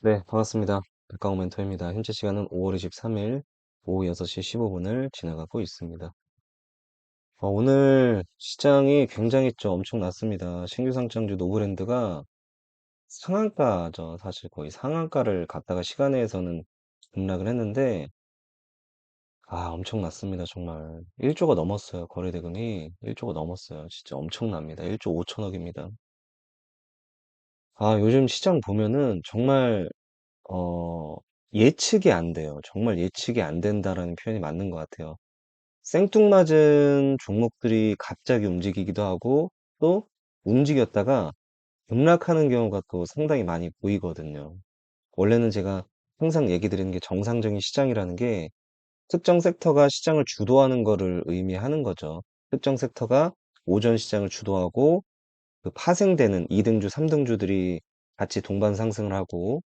네, 반갑습니다. 백강호 멘토입니다. 현재 시간은 5월 23일 오후 6시 15분을 지나가고 있습니다. 오늘 시장이 굉장히 좀 엄청났습니다. 신규 상장주 노브랜드가 상한가죠. 사실 거의 상한가를 갔다가 시간에서는 급락을 했는데, 엄청났습니다. 정말. 1조가 넘었어요. 거래 대금이 1조가 넘었어요. 진짜 엄청납니다. 1조 5천억입니다. 요즘 시장 보면은 정말 어, 예측이 안 돼요. 정말 예측이 안 된다라는 표현이 맞는 것 같아요. 생뚱맞은 종목들이 갑자기 움직이기도 하고 또 움직였다가 급락하는 경우가 또 상당히 많이 보이거든요. 원래는 제가 항상 얘기 드리는 게 정상적인 시장이라는 게 특정 섹터가 시장을 주도하는 거를 의미하는 거죠. 특정 섹터가 오전 시장을 주도하고 그 파생되는 2등주, 3등주들이 같이 동반 상승을 하고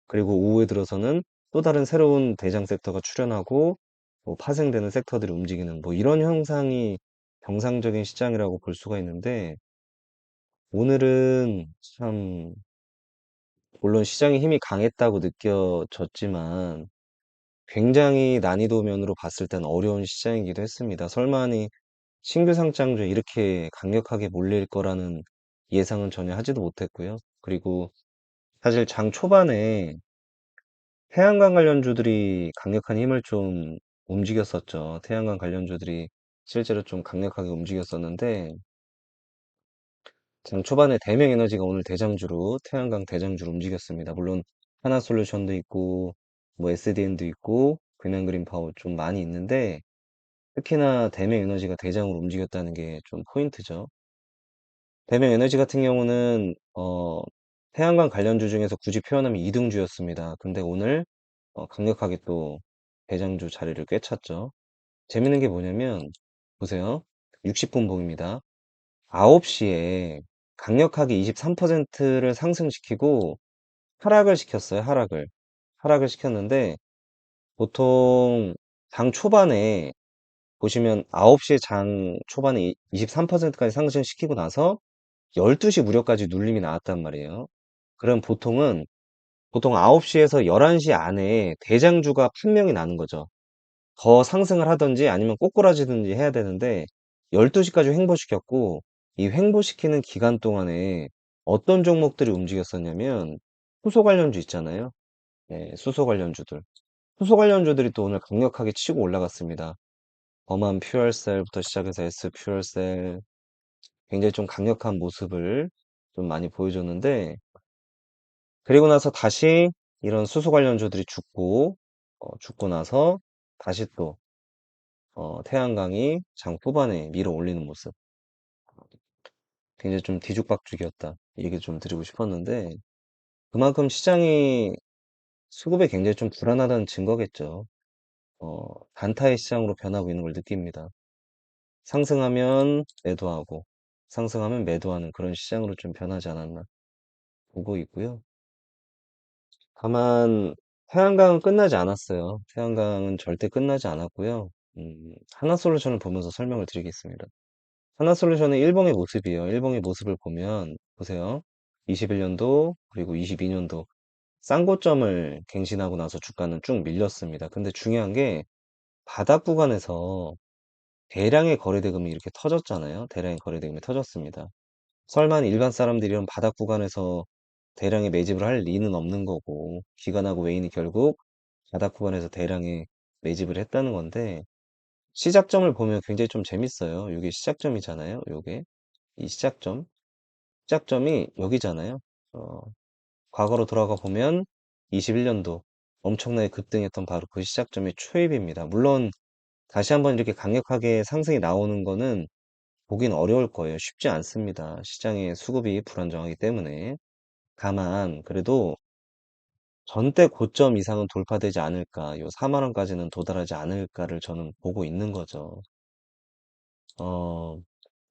그리고 오후에 들어서는 또 다른 새로운 대장 섹터가 출현하고 뭐 파생되는 섹터들이 움직이는 뭐 이런 형상이 정상적인 시장이라고 볼 수가 있는데 오늘은 참 물론 시장의 힘이 강했다고 느껴졌지만 굉장히 난이도 면으로 봤을 땐 어려운 시장이기도 했습니다. 설마니 신규 상장주에 이렇게 강력하게 몰릴 거라는 예상은 전혀 하지도 못했고요. 그리고 사실 장 초반에 태양광 관련주들이 강력한 힘을 좀 움직였었죠. 태양광 관련주들이 실제로 좀 강력하게 움직였었는데, 장 초반에 대명에너지가 오늘 대장주로, 태양광 대장주로 움직였습니다. 물론, 하나솔루션도 있고, 뭐 SDN도 있고, 금양그린파워 좀 많이 있는데, 특히나 대명에너지가 대장으로 움직였다는 게 좀 포인트죠. 대명에너지 같은 경우는, 태양광 관련주 중에서 굳이 표현하면 2등주였습니다. 근데 오늘, 강력하게 또 대장주 자리를 꿰찼죠. 재밌는 게 뭐냐면, 보세요. 60분 봉입니다. 9시에 강력하게 23%를 상승시키고 하락을 시켰어요, 하락을. 하락을 시켰는데, 보통 장 초반에 보시면 9시에 장 초반에 23%까지 상승시키고 나서 12시 무렵까지 눌림이 나왔단 말이에요. 그럼 보통 9시에서 11시 안에 대장주가 판명이 나는 거죠. 더 상승을 하든지 아니면 꼬꾸라지든지 해야 되는데 12시까지 횡보시켰고 이 횡보시키는 기간 동안에 어떤 종목들이 움직였었냐면 수소 관련주 있잖아요. 네, 수소 관련주들. 수소 관련주들이 또 오늘 강력하게 치고 올라갔습니다. 범한 퓨얼셀부터 시작해서 S 퓨얼셀 굉장히 좀 강력한 모습을 좀 많이 보여줬는데 그리고 나서 다시 이런 수소 관련주들이 죽고 나서 다시 또 태양광이 장 후반에 밀어 올리는 모습. 굉장히 좀 뒤죽박죽이었다. 이 얘기 좀 드리고 싶었는데, 그만큼 시장이 수급에 굉장히 좀 불안하다는 증거겠죠. 단타의 시장으로 변하고 있는 걸 느낍니다. 상승하면 매도하고, 상승하면 매도하는 그런 시장으로 좀 변하지 않았나 보고 있고요. 다만, 태양광은 끝나지 않았어요. 태양광은 절대 끝나지 않았고요. 하나솔루션을 보면서 설명을 드리겠습니다. 하나솔루션의 일봉의 모습이에요. 일봉의 모습을 보면 보세요. 21년도 그리고 22년도 쌍고점을 갱신하고 나서 주가는 쭉 밀렸습니다. 근데 중요한 게 바닥 구간에서 대량의 거래대금이 이렇게 터졌잖아요. 대량의 거래대금이 터졌습니다. 설마 일반 사람들이 이런 바닥 구간에서 대량의 매집을 할 리는 없는 거고 기관하고 외인이 결국 바닥 구간에서 대량의 매집을 했다는 건데 시작점을 보면 굉장히 좀 재밌어요. 이게 시작점이잖아요. 요게 이 시작점이 여기잖아요. 어, 과거로 돌아가 보면 21년도 엄청나게 급등했던 바로 그 시작점이 초입입니다. 물론 다시 한번 이렇게 강력하게 상승이 나오는 거는 보긴 어려울 거예요. 쉽지 않습니다. 시장의 수급이 불안정하기 때문에. 다만 그래도 전대 고점 이상은 돌파되지 않을까, 요 4만 원까지는 도달하지 않을까를 저는 보고 있는 거죠. 어,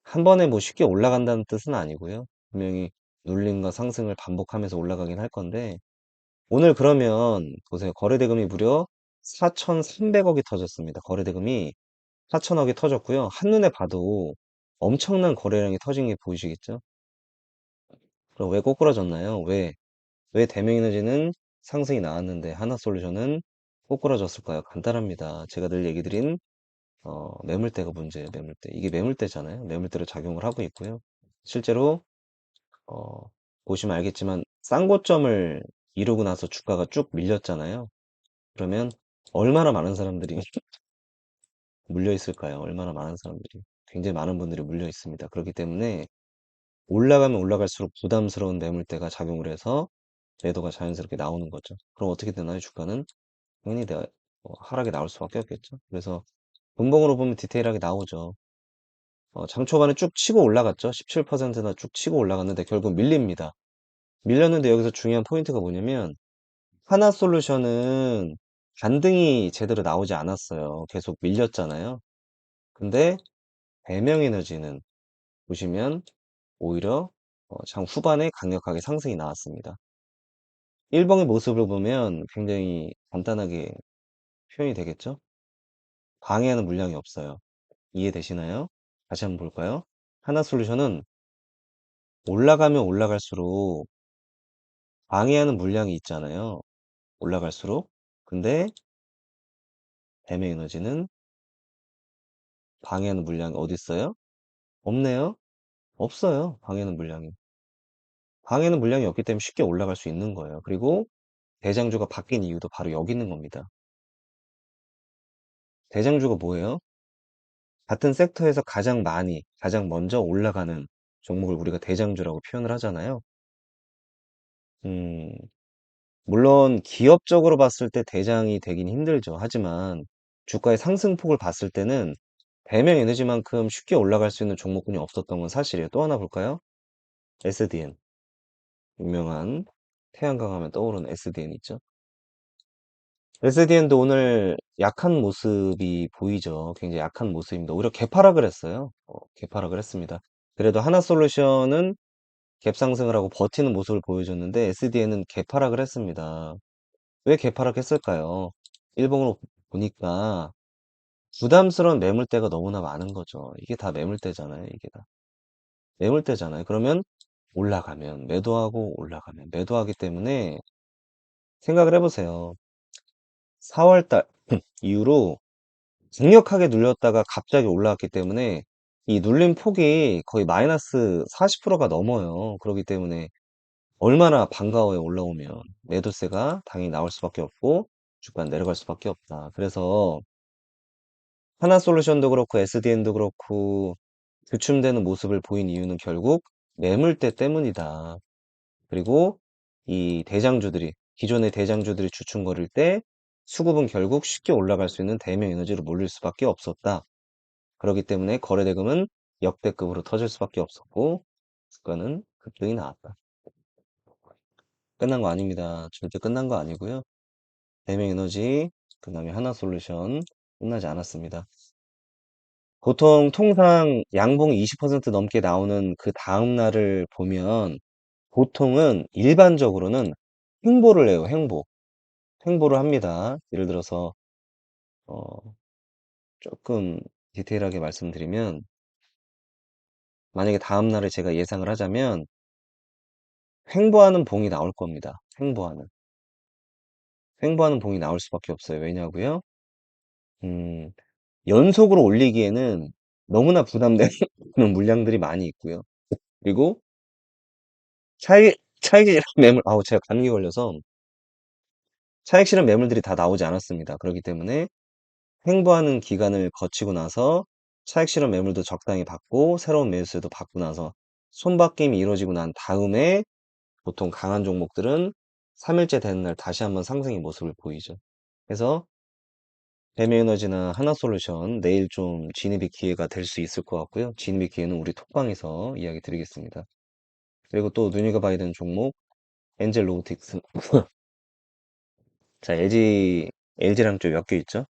한 번에 뭐 쉽게 올라간다는 뜻은 아니고요. 분명히 눌림과 상승을 반복하면서 올라가긴 할 건데, 오늘 그러면 보세요. 거래대금이 무려 4,300억이 터졌습니다. 거래대금이 4천억이 터졌고요. 한눈에 봐도 엄청난 거래량이 터진 게 보이시겠죠? 그럼 왜 꼬꾸라졌나요? 왜 대명에너지는 상승이 나왔는데 하나솔루션은 꼬꾸라졌을까요? 간단합니다. 제가 늘 얘기 드린 매물대가 문제예요. 매물대. 이게 매물대잖아요. 매물대로 작용을 하고 있고요. 실제로 어, 보시면 알겠지만 쌍고점을 이루고 나서 주가가 쭉 밀렸잖아요. 그러면 얼마나 많은 사람들이 물려 있을까요? 얼마나 많은 사람들이. 굉장히 많은 분들이 물려 있습니다. 그렇기 때문에 올라가면 올라갈수록 부담스러운 매물대가 작용을 해서 매도가 자연스럽게 나오는 거죠. 그럼 어떻게 되나요? 주가는 당연히 하락이 나올 수밖에 없겠죠. 그래서 분봉으로 보면 디테일하게 나오죠. 장 초반에 쭉 치고 올라갔죠. 17%나 쭉 치고 올라갔는데 결국 밀립니다. 밀렸는데 여기서 중요한 포인트가 뭐냐면 하나솔루션은 반등이 제대로 나오지 않았어요. 계속 밀렸잖아요. 근데 대명에너지는 보시면 오히려 장 후반에 강력하게 상승이 나왔습니다. 일봉의 모습을 보면 굉장히 간단하게 표현이 되겠죠? 방해하는 물량이 없어요. 이해되시나요? 다시 한번 볼까요? 하나솔루션은 올라가면 올라갈수록 방해하는 물량이 있잖아요. 올라갈수록. 근데 대명에너지는 방해하는 물량이 어디 있어요? 없네요. 없어요. 방해하는 물량이. 방해하는 물량이 없기 때문에 쉽게 올라갈 수 있는 거예요. 그리고 대장주가 바뀐 이유도 바로 여기 있는 겁니다. 대장주가 뭐예요? 같은 섹터에서 가장 많이, 가장 먼저 올라가는 종목을 우리가 대장주라고 표현을 하잖아요. 음, 물론 기업적으로 봤을 때 대장이 되긴 힘들죠. 하지만 주가의 상승폭을 봤을 때는 대명 에너지만큼 쉽게 올라갈 수 있는 종목군이 없었던 건 사실이에요. 또 하나 볼까요? SDN. 유명한 태양광 하면 떠오르는 SDN 있죠. SDN도 오늘 약한 모습이 보이죠. 굉장히 약한 모습입니다. 오히려 개파락을 했어요. 개파락을 했습니다. 그래도 하나솔루션은 갭상승을 하고 버티는 모습을 보여줬는데 SDN은 개파락을 했습니다. 왜 개파락했을까요? 일봉으로 보니까 부담스러운 매물대가 너무나 많은 거죠. 이게 다 매물대잖아요. 이게 다 매물대잖아요. 그러면 올라가면 매도하고 올라가면 매도하기 때문에 생각을 해보세요. 4월달 이후로 강력하게 눌렸다가 갑자기 올라왔기 때문에 이 눌림 폭이 거의 마이너스 40%가 넘어요. 그렇기 때문에 얼마나 반가워요. 올라오면 매도세가 당연히 나올 수밖에 없고 주가는 내려갈 수밖에 없다. 그래서 하나솔루션도 그렇고 SDN도 그렇고 주춤되는 모습을 보인 이유는 결국 매물대 때문이다. 그리고 이 대장주들이 기존의 대장주들이 주춤거릴 때 수급은 결국 쉽게 올라갈 수 있는 대명 에너지로 몰릴 수밖에 없었다. 그렇기 때문에 거래대금은 역대급으로 터질 수밖에 없었고 주가는 급등이 나왔다. 끝난 거 아닙니다. 절대 끝난 거 아니고요. 대명 에너지, 그 다음에 하나솔루션 끝나지 않았습니다. 보통 통상 양봉이 20% 넘게 나오는 그 다음 날을 보면 보통은 일반적으로는 횡보를 해요. 횡보. 횡보를 합니다. 예를 들어서 어, 조금 디테일하게 말씀드리면 만약에 다음 날을 제가 예상을 하자면 횡보하는 봉이 나올 겁니다. 횡보하는 봉이 나올 수밖에 없어요. 왜냐고요? 음, 연속으로 올리기에는 너무나 부담되는 물량들이 많이 있고요. 그리고 차익 실현 매물, 아우, 제가 감기 걸려서 차익 실현 매물들이 다 나오지 않았습니다. 그렇기 때문에 횡보하는 기간을 거치고 나서 차익 실현 매물도 적당히 받고 새로운 매수세도 받고 나서 손바뀜이 이루어지고 난 다음에 보통 강한 종목들은 3일째 되는 날 다시 한번 상승의 모습을 보이죠. 그래서 뱀에너지나 하나솔루션 내일 좀 진입의 기회가 될 수 있을 것 같고요. 진입의 기회는 우리 톡방에서 이야기 드리겠습니다. 그리고 또 눈여겨봐야 되는 종목 엔젤 로보틱스. 자, LG랑 좀 엮여 있죠.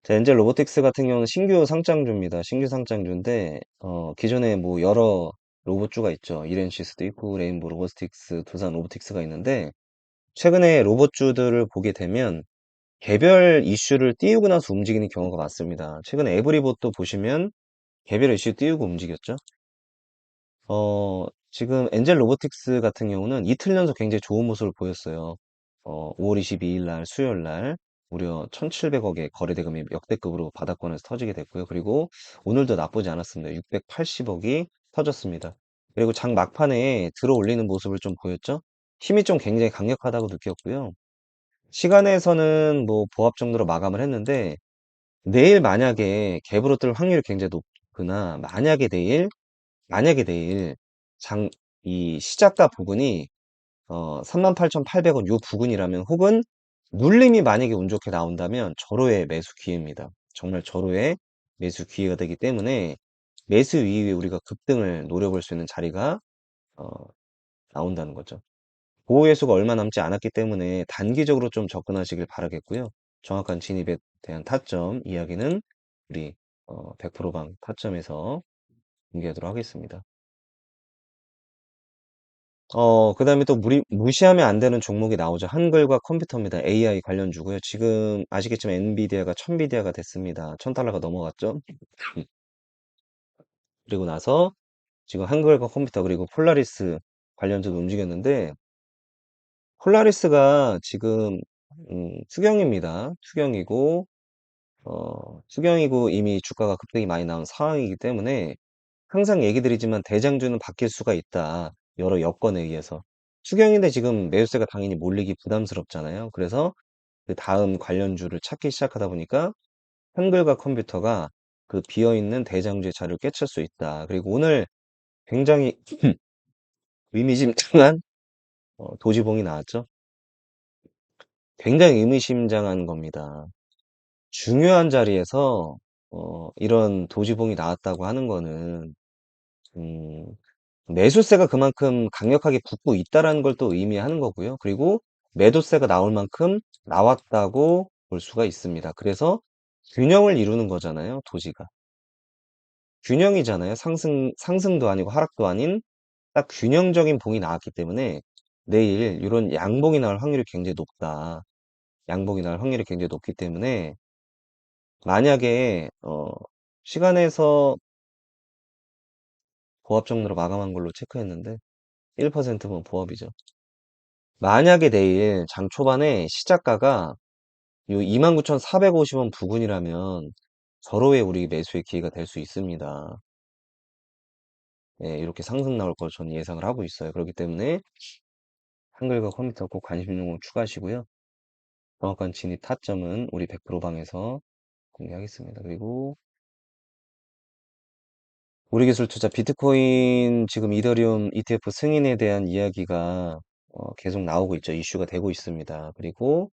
자, 엔젤 로보틱스 같은 경우는 신규 상장주입니다. 신규 상장주인데 기존에 뭐 여러 로봇주가 있죠. 이렌시스도 있고 레인보 로보틱스, 두산 로보틱스가 있는데 최근에 로봇주들을 보게 되면 개별 이슈를 띄우고 나서 움직이는 경우가 많습니다. 최근에 에브리봇도 보시면 개별 이슈 띄우고 움직였죠. 지금 엔젤 로보틱스 같은 경우는 이틀 연속 굉장히 좋은 모습을 보였어요. 5월 22일 날 수요일 날 무려 1,700억의 거래 대금이 역대급으로 바닥권에서 터지게 됐고요. 그리고 오늘도 나쁘지 않았습니다. 680억이 터졌습니다. 그리고 장 막판에 들어 올리는 모습을 좀 보였죠? 힘이 좀 굉장히 강력하다고 느꼈고요. 시간에서는 뭐 보합 정도로 마감을 했는데 내일 만약에 갭으로 뜰 확률이 굉장히 높으나 만약에 내일 장 이 시작가 부근이 38,800원 요 부근이라면 혹은 눌림이 만약에 운 좋게 나온다면 절호의 매수 기회입니다. 정말 절호의 매수 기회가 되기 때문에 매수 이후에 우리가 급등을 노려볼 수 있는 자리가 어, 나온다는 거죠. 보호 예수가 얼마 남지 않았기 때문에 단기적으로 좀 접근하시길 바라겠고요. 정확한 진입에 대한 타점 이야기는 우리 100%방 타점에서 공개하도록 하겠습니다. 그 다음에 또 무시하면 안 되는 종목이 나오죠. 한글과 컴퓨터입니다. AI 관련주고요. 지금 아시겠지만 엔비디아가 1000비디아가 됐습니다. 1000달러가 넘어갔죠. 그리고 나서 지금 한글과 컴퓨터 그리고 폴라리스 관련주도 움직였는데 폴라리스가 지금 투경입니다. 투경이고 이미 주가가 급등이 많이 나온 상황이기 때문에 항상 얘기 드리지만 대장주는 바뀔 수가 있다. 여러 여건에 의해서. 추경인데 지금 매수세가 당연히 몰리기 부담스럽잖아요. 그래서 그 다음 관련주를 찾기 시작하다 보니까 한글과 컴퓨터가 그 비어있는 대장주의 자리를 꿰찰 수 있다. 그리고 오늘 굉장히 의미심장한 도지봉이 나왔죠. 굉장히 의미심장한 겁니다. 중요한 자리에서 이런 도지봉이 나왔다고 하는 거는 음, 매수세가 그만큼 강력하게 붙고 있다라는 걸 또 의미하는 거고요. 그리고 매도세가 나올 만큼 나왔다고 볼 수가 있습니다. 그래서 균형을 이루는 거잖아요, 도지가. 균형이잖아요. 상승도 아니고 하락도 아닌 딱 균형적인 봉이 나왔기 때문에 내일 이런 양봉이 나올 확률이 굉장히 높다. 양봉이 나올 확률이 굉장히 높기 때문에 만약에 시간에서 보합 정도로 마감한 걸로 체크했는데 1%면 보합이죠. 만약에 내일 장 초반에 시작가가 요 29,450원 부근이라면 절호의 우리 매수의 기회가 될 수 있습니다. 예, 이렇게 상승 나올 걸 저는 예상을 하고 있어요. 그렇기 때문에 한글과 컴퓨터 꼭 관심 종목 추가하시고요. 정확한 진입 타점은 우리 100%방에서 공개하겠습니다. 그리고 우리 기술 투자 비트코인 지금 이더리움 ETF 승인에 대한 이야기가 계속 나오고 있죠. 이슈가 되고 있습니다. 그리고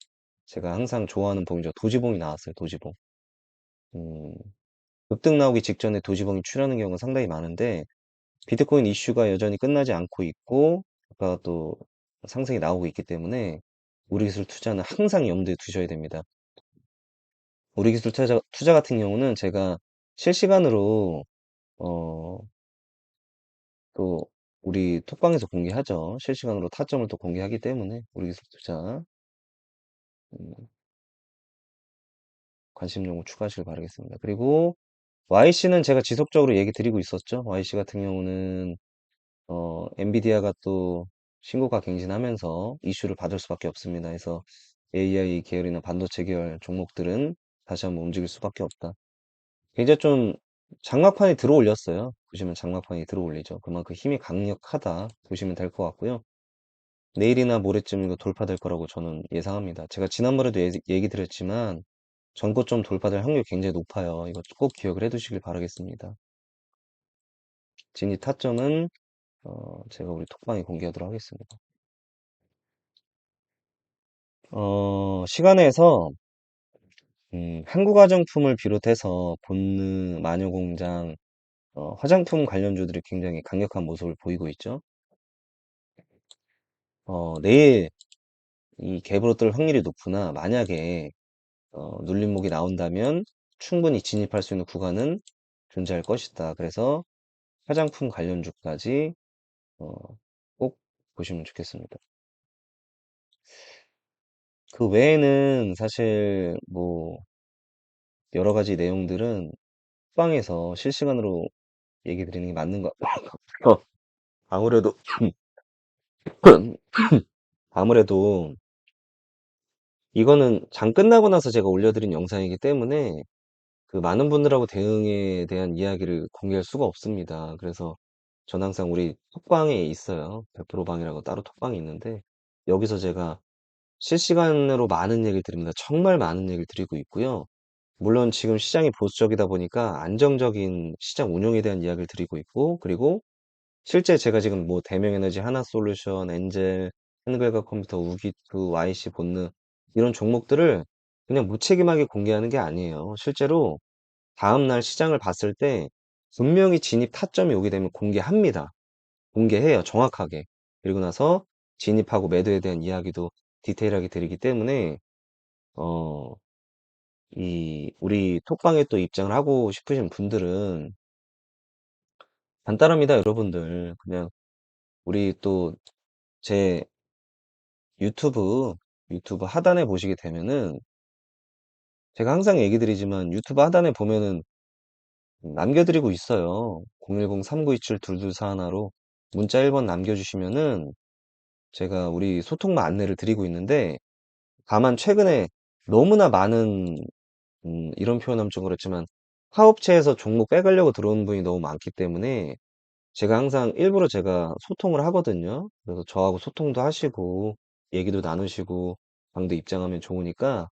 제가 항상 좋아하는 봉이죠. 도지봉이 나왔어요. 도지봉. 음, 급등 나오기 직전에 도지봉이 출하는 경우가 상당히 많은데 비트코인 이슈가 여전히 끝나지 않고 있고 아까 또 상승이 나오고 있기 때문에 우리 기술 투자는 항상 염두에 두셔야 됩니다. 우리 기술 투자 같은 경우는 제가 실시간으로 어, 또 우리 톡방에서 공개하죠. 실시간으로 타점을 또 공개하기 때문에 우리 기술 투자 음, 관심 종목 추가하시길 바라겠습니다. 그리고 YC는 제가 지속적으로 얘기 드리고 있었죠. YC 같은 경우는 엔비디아가 또 신고가 갱신하면서 이슈를 받을 수밖에 없습니다. 그래서 AI 계열이나 반도체 계열 종목들은 다시 한번 움직일 수밖에 없다. 굉장히 좀 장막판이 들어 올렸어요. 보시면 장막판이 들어 올리죠. 그만큼 힘이 강력하다 보시면 될 것 같고요. 내일이나 모레쯤 이거 돌파될 거라고 저는 예상합니다. 제가 지난번에도 얘기 드렸지만 전고점 돌파될 확률이 굉장히 높아요. 이거 꼭 기억을 해두시길 바라겠습니다. 진입 타점은 제가 우리 톡방에 공개하도록 하겠습니다. 시간에서 한국화장품을 비롯해서 본느, 마녀공장, 화장품 관련주들이 굉장히 강력한 모습을 보이고 있죠. 내일 이 갭으로 뜰 확률이 높으나 만약에 눌림목이 나온다면 충분히 진입할 수 있는 구간은 존재할 것이다. 그래서 화장품 관련주까지 어, 꼭 보시면 좋겠습니다. 그 외에는 사실 뭐 여러 가지 내용들은 방에서 실시간으로 얘기 드리는 게 맞는 것 같아요. 아무래도 아무래도 이거는 장 끝나고 나서 제가 올려드린 영상이기 때문에 그 많은 분들하고 대응에 대한 이야기를 공개할 수가 없습니다. 그래서 전 항상 우리 톡방에 있어요. 100% 방이라고 따로 톡방이 있는데 여기서 제가 실시간으로 많은 얘기를 드립니다. 정말 많은 얘기를 드리고 있고요. 물론 지금 시장이 보수적이다 보니까 안정적인 시장 운용에 대한 이야기를 드리고 있고, 그리고 실제 제가 지금 뭐 대명에너지, 하나솔루션, 엔젤, 한글과 컴퓨터, 우기투, YC, 본느 이런 종목들을 그냥 무책임하게 공개하는 게 아니에요. 실제로 다음날 시장을 봤을 때 분명히 진입 타점이 오게 되면 공개합니다. 공개해요, 정확하게. 그리고 나서 진입하고 매도에 대한 이야기도 디테일하게 드리기 때문에 어, 우리 톡방에 또 입장을 하고 싶으신 분들은 간단합니다, 여러분들. 그냥 우리 또 제 유튜브, 유튜브 하단에 보시게 되면은 제가 항상 얘기 드리지만 유튜브 하단에 보면은 남겨드리고 있어요. 010-3927-2241로 문자 1번 남겨주시면은 제가 우리 소통만 안내를 드리고 있는데, 다만 최근에 너무나 많은 이런 표현하면 좀 그렇지만 사업체에서 종목 빼가려고 들어오는 분이 너무 많기 때문에 제가 항상 일부러 제가 소통을 하거든요. 그래서 저하고 소통도 하시고 얘기도 나누시고 방도 입장하면 좋으니까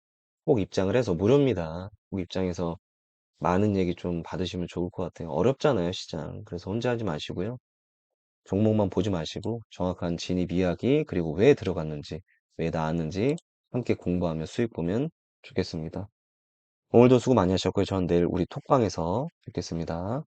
꼭 입장을 해서 무료입니다. 꼭 입장해서 많은 얘기 좀 받으시면 좋을 것 같아요. 어렵잖아요, 시장. 그래서 혼자 하지 마시고요. 종목만 보지 마시고 정확한 진입 이야기, 그리고 왜 들어갔는지, 왜 나왔는지 함께 공부하며 수익 보면 좋겠습니다. 오늘도 수고 많이 하셨고요. 전 내일 우리 톡방에서 뵙겠습니다.